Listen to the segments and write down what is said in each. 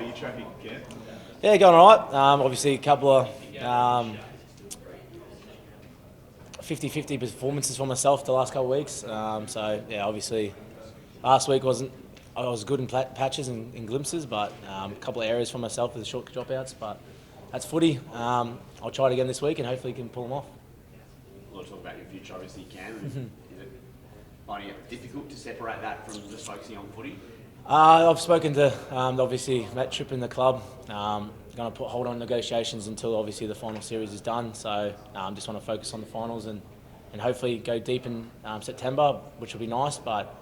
are you tracking, Cam? Yeah, going all right. Obviously, a couple of 50-50 performances for myself the last couple of weeks. So, yeah, obviously, last week I was good in patches and in glimpses, but a couple of areas for myself with the short dropouts. But that's footy. I'll try it again this week and hopefully can pull them off. A lot of talk about your future, obviously, Cam. Is it finding it difficult to separate that from just focusing on footy? I've spoken to obviously Matt Tripp in the club. Going to hold on negotiations until obviously the final series is done. So just want to focus on the finals and hopefully go deep in September, which will be nice. But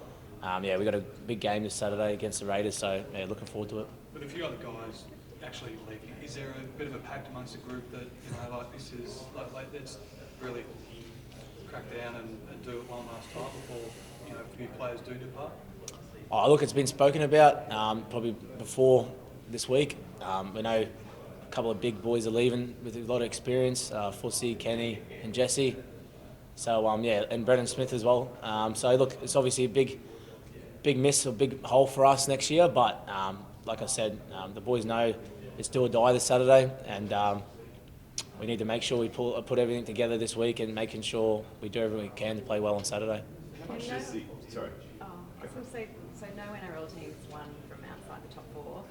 yeah, we got a big game this Saturday against the Raiders, so yeah, looking forward to it. But a few other guys actually leaving. Is there a bit of a pact amongst the group that like this is like let's really crack down and do it one last time before a few players do depart? Oh, look, it's been spoken about probably before this week. We know a couple of big boys are leaving with a lot of experience, Fussy, Kenny and Jesse. So, yeah, and Brendan Smith as well. So, look, it's obviously a big miss or big hole for us next year. But, like I said, the boys know it's do or die this Saturday. And we need to make sure we put everything together this week and making sure we do everything we can to play well on Saturday. How much is the... Sorry. I was going to say, so no NRL teams won from outside the top four.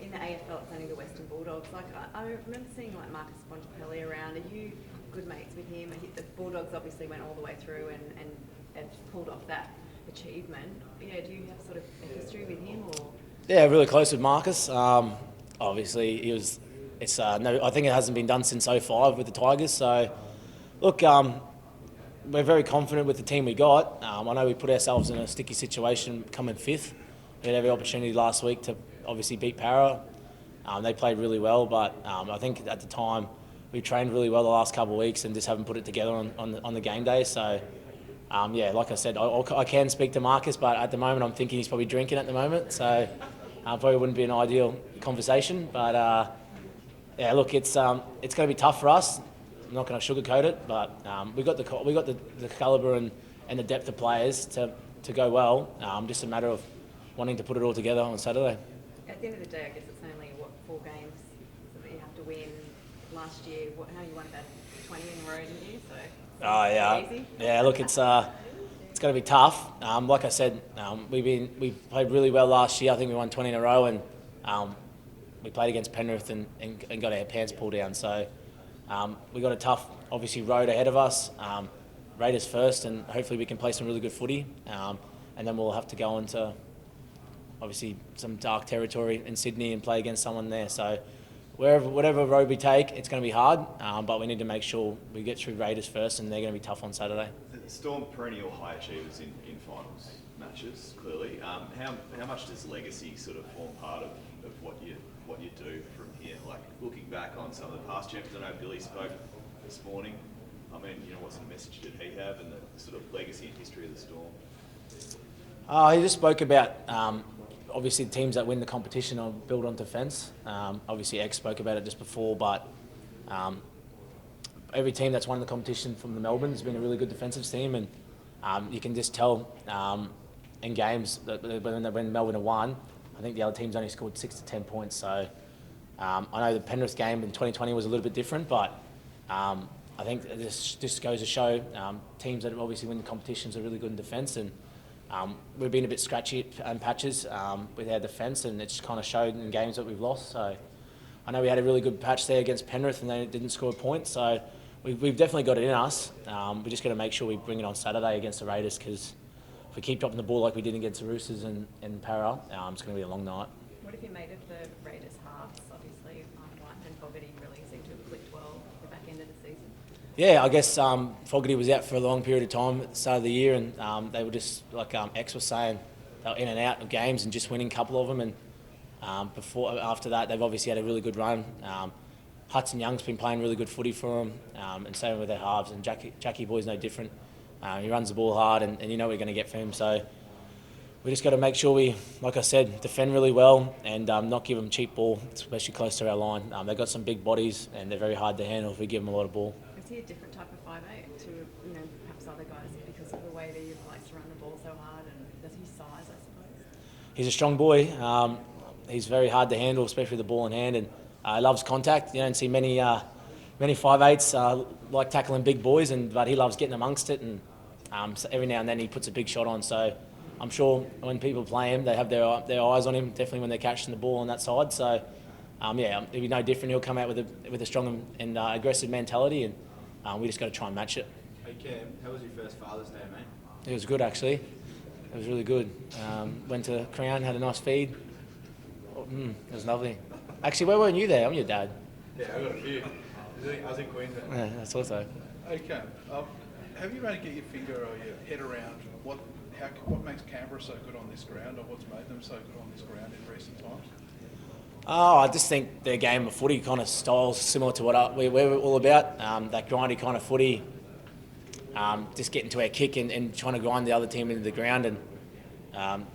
In the AFL, it's only the Western Bulldogs. Like I remember seeing like Marcus Bontempelli around. Are you good mates with him? The Bulldogs obviously went all the way through and pulled off that achievement. Yeah, do you have sort of a history with him or? Yeah, really close with Marcus. Obviously, he was. It's no. I think it hasn't been done since 2005 with the Tigers. So, look. We're very confident with the team we got. I know we put ourselves in a sticky situation coming fifth. We had every opportunity last week to obviously beat Para. They played really well, but I think at the time we trained really well the last couple of weeks and just haven't put it together on the game day. So, yeah, like I said, I can speak to Marcus, but at the moment I'm thinking he's probably drinking at the moment. So, probably wouldn't be an ideal conversation. But, yeah, look, it's going to be tough for us. I'm not going to sugarcoat it, but we got the calibre and the depth of players to go well. Just a matter of wanting to put it all together on Saturday. At the end of the day, I guess it's only 4 games that you have to win. Last year, how you won about 20 in a row, didn't you? So yeah, easy. Yeah. Look, it's going to be tough. Like I said, we played really well last year. I think we won 20 in a row, and we played against Penrith and got our pants pulled down. So. We got a tough, obviously, road ahead of us. Raiders first, and hopefully we can play some really good footy. And then we'll have to go into, obviously, some dark territory in Sydney and play against someone there. So whatever road we take, it's going to be hard. But we need to make sure we get through Raiders first, and they're going to be tough on Saturday. The Storm perennial high achievers in finals matches, clearly. How much does legacy sort of form part of what you do from here? Like looking back on some of the past champions, I know Billy spoke this morning. I mean, what sort of message did he have and the sort of legacy and history of the Storm? He just spoke about obviously the teams that win the competition are built on defence. Obviously, X spoke about it just before, but every team that's won the competition from the Melbourne has been a really good defensive team, and you can just tell in games that when Melbourne have won, I think the other teams only scored 6 to 10 points. So I know the Penrith game in 2020 was a little bit different, but I think this just goes to show teams that obviously win the competitions are really good in defence, and we've been a bit scratchy in patches with our defence, and it's kind of showed in games that we've lost. So I know we had a really good patch there against Penrith, and they didn't score a point. So we've definitely got it in us. We just got to make sure we bring it on Saturday against the Raiders, because if we keep dropping the ball like we did against the Roosters and Para, it's going to be a long night. What have you made of the Raiders halves? Obviously, White and Fogarty really seem to have clicked well at the back end of the season. Yeah, I guess Fogarty was out for a long period of time at the start of the year, and they were just, like X was saying, they were in and out of games and just winning a couple of them. And after that, they've obviously had a really good run. Hudson Young's been playing really good footy for them, and same with their halves. And Jackie Boy's no different. He runs the ball hard, and you know what we're going to get from him. So we just got to make sure we, like I said, defend really well and not give them cheap ball, especially close to our line. They've got some big bodies, and they're very hard to handle if we give them a lot of ball. Is he a different type of 5'8" to perhaps other guys because of the way that he likes to run the ball so hard, and does he size, I suppose? He's a strong boy. he's very hard to handle, especially with the ball in hand, and he loves contact. You don't see many 5'8" like tackling big boys, but he loves getting amongst it, and so every now and then he puts a big shot on. So I'm sure when people play him, they have their eyes on him, definitely when they're catching the ball on that side. So it'll be no different. He'll come out with a strong and aggressive mentality, and we just got to try and match it. Hey Cam, how was your first Father's Day, mate? It was good, actually. It was really good. Went to Crown, had a nice feed. It was lovely. Actually, where weren't you there? I'm your dad. Yeah, I got a few. I was in Queensland. Yeah, I thought so. Okay. Have you managed to get your finger or your head around what makes Canberra so good on this ground, or what's made them so good on this ground in recent times? Oh, I just think their game of footy kind of styles similar to what we're all about. That grindy kind of footy, just getting to our kick and trying to grind the other team into the ground. And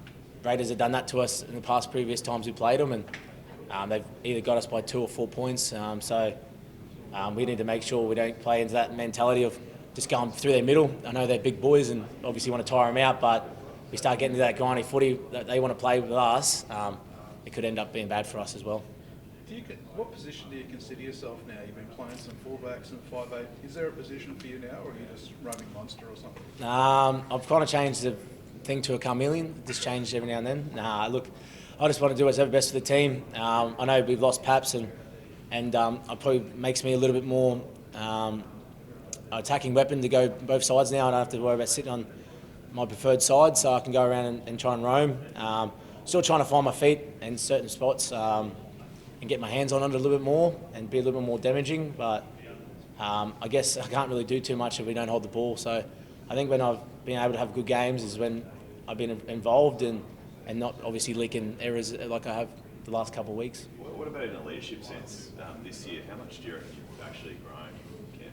Raiders have done that to us in the previous times we played them, and they've either got us by 2 or 4 points. So we need to make sure we don't play into that mentality of just going through their middle. I know they're big boys and obviously want to tire them out, but if we start getting into that grindy footy that they want to play with us, it could end up being bad for us as well. What position do you consider yourself now? You've been playing some fullbacks and 5'8". Is there a position for you now, or are you just roaming Munster or something? I've kind of changed the thing to a chameleon, just changed every now and then. Look, I just want to do what's ever best for the team. I know we've lost Paps, and it probably makes me a little bit more attacking weapon to go both sides now. I don't have to worry about sitting on my preferred side, so I can go around and try and roam. Still trying to find my feet in certain spots and get my hands on it a little bit more and be a little bit more damaging, but I guess I can't really do too much if we don't hold the ball. So I think when I've been able to have good games is when I've been involved and not obviously leaking errors like I have the last couple of weeks. What about in a leadership sense this year? How much do you reckon you've actually grown, Ken?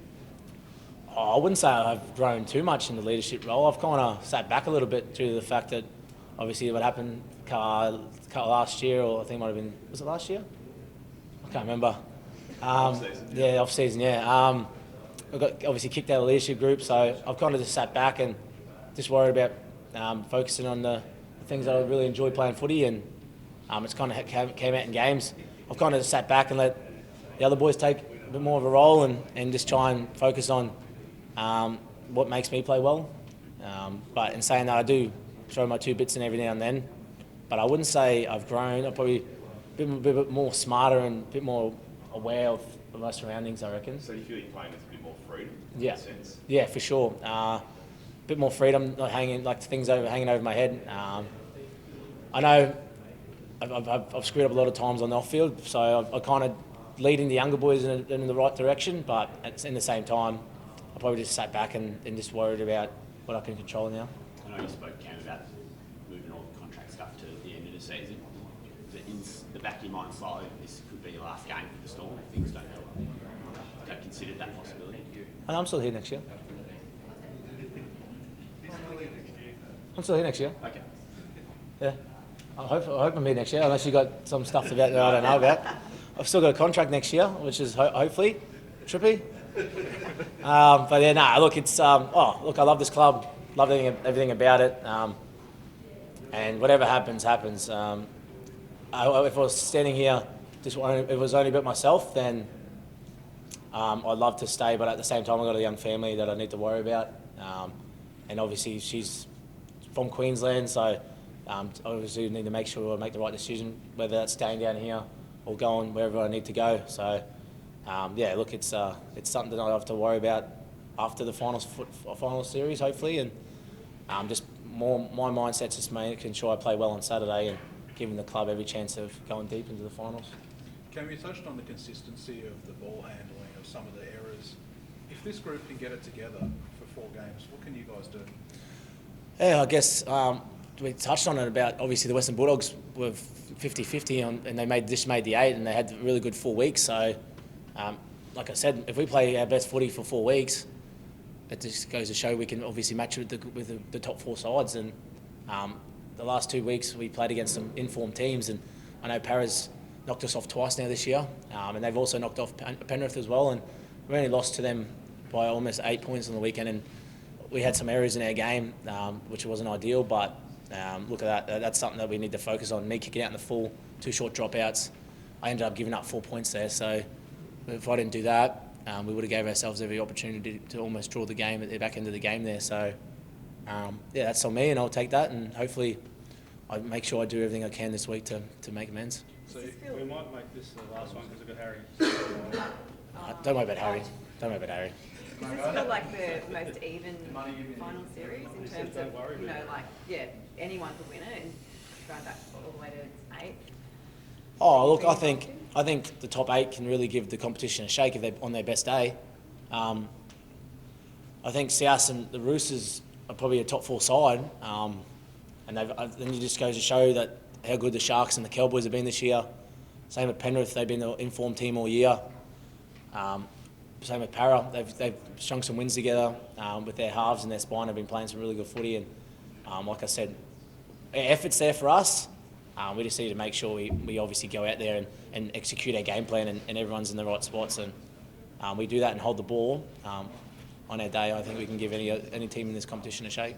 I wouldn't say I've grown too much in the leadership role. I've kind of sat back a little bit due to the fact that obviously what happened last year, or I think it might have been, was it last year? I can't remember. Off-season. Yeah, off-season, yeah. I got obviously kicked out of the leadership group, so I've kind of just sat back and just worried about focusing on the things that I really enjoy playing footy, and it's kind of came out in games. I've kind of just sat back and let the other boys take a bit more of a role and just try and focus on what makes me play well. But in saying that, I do throw my 2 bits in every now and then, but I wouldn't say I've grown. I'm probably a bit more smarter and a bit more aware of my surroundings, I reckon. So you feel you're playing with a bit more freedom? Yeah, In a sense? yeah, for sure. A bit more freedom, not hanging over my head. I know I've screwed up a lot of times on the off field, so I kind of leading the younger boys in the right direction, but in the same time, I probably just sat back and just worried about what I can control now. I know you spoke, Cam, about moving all the contract stuff to the end of the season. But in the back of your mind slightly, this could be your last game for the Storm if things don't help. Have you considered that possibility? And I'm still here next year. I'm still here next year. Okay. Yeah. I hope I'm here next year, unless you got some stuff about that I don't know about. I've still got a contract next year, which is hopefully trippy. But yeah, look, it's I love this club, love everything about it, and whatever happens. If I was standing here, if it was only about myself, then I'd love to stay. But at the same time, I've got a young family that I need to worry about, and obviously she's from Queensland, so obviously need to make sure I make the right decision, whether that's staying down here or going wherever I need to go. So. Look, it's something that I have to worry about after the final series, hopefully, and just more my mindset's just making sure I play well on Saturday and giving the club every chance of going deep into the finals. Cam, you touched on the consistency of the ball handling, of some of the errors. If this group can get it together for 4 games, what can you guys do? Yeah, I guess we touched on it about obviously the Western Bulldogs were 50-50 and they just made the 8 and they had a really good 4 weeks. So, like I said, if we play our best footy for 4 weeks, it just goes to show we can obviously match it with the top 4 sides. And the last 2 weeks we played against some informed teams, and I know Para's knocked us off twice now this year, and they've also knocked off Penrith as well, and we only lost to them by almost 8 points on the weekend, and we had some errors in our game, which wasn't ideal, but Look at that. That's something that we need to focus on. Me kicking out in the full, 2 short dropouts. I ended up giving up 4 points there. So if I didn't do that, we would have gave ourselves every opportunity to almost draw the game at the back end of the game there. So that's on me, and I'll take that, and hopefully I make sure I do everything I can this week to make amends. So We might make this the last one because we've got Harry. Don't worry about Harry. Don't worry about Harry. Does this feel like the most even final series in terms of, anyone could win it and going back all the way to 8? Oh, look, I think the top 8 can really give the competition a shake if they're on their best day. I think South and the Roosters are probably a top 4 side, and then it just goes to show that how good the Sharks and the Cowboys have been this year. Same with Penrith; they've been the informed team all year. Same with Para; they've strung some wins together with their halves and their spine. Have been playing some really good footy, and like I said, effort's there for us. We just need to make sure we obviously go out there and execute our game plan and everyone's in the right spots, and we do that and hold the ball on our day. I think we can give any team in this competition a shake.